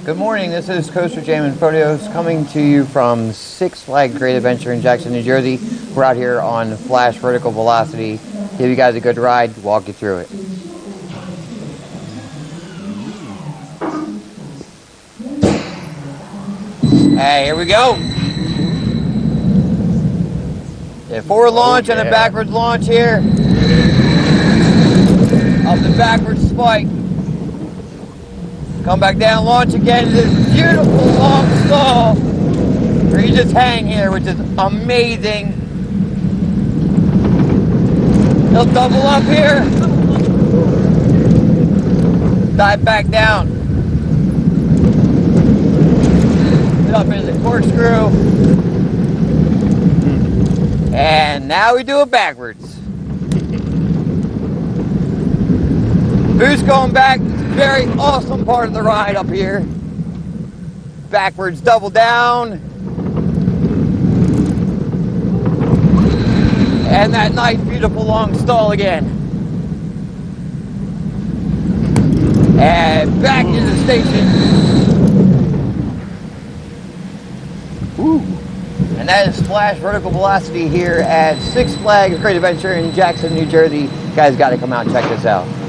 Good morning, this is CoasterJaminPhotos coming to you from Six Flags Great Adventure in Jackson, New Jersey. We're out here on Flash Vertical Velocity. Give you guys a good ride, walk you through it. Hey, here we go. A forward launch and a backwards launch here. Up the backwards spike. Come back down, launch again to this beautiful long stall where you just hang here, which is amazing. He'll double up here. Dive back down. Get up into the corkscrew. And now we do it backwards. Boost going back. Very awesome part of the ride up here. Backwards double down. And that nice beautiful long stall again. And back to the station. Woo. And that is Flash Vertical Velocity here at Six Flags Great Adventure in Jackson, New Jersey. You guys got to come out and check this out.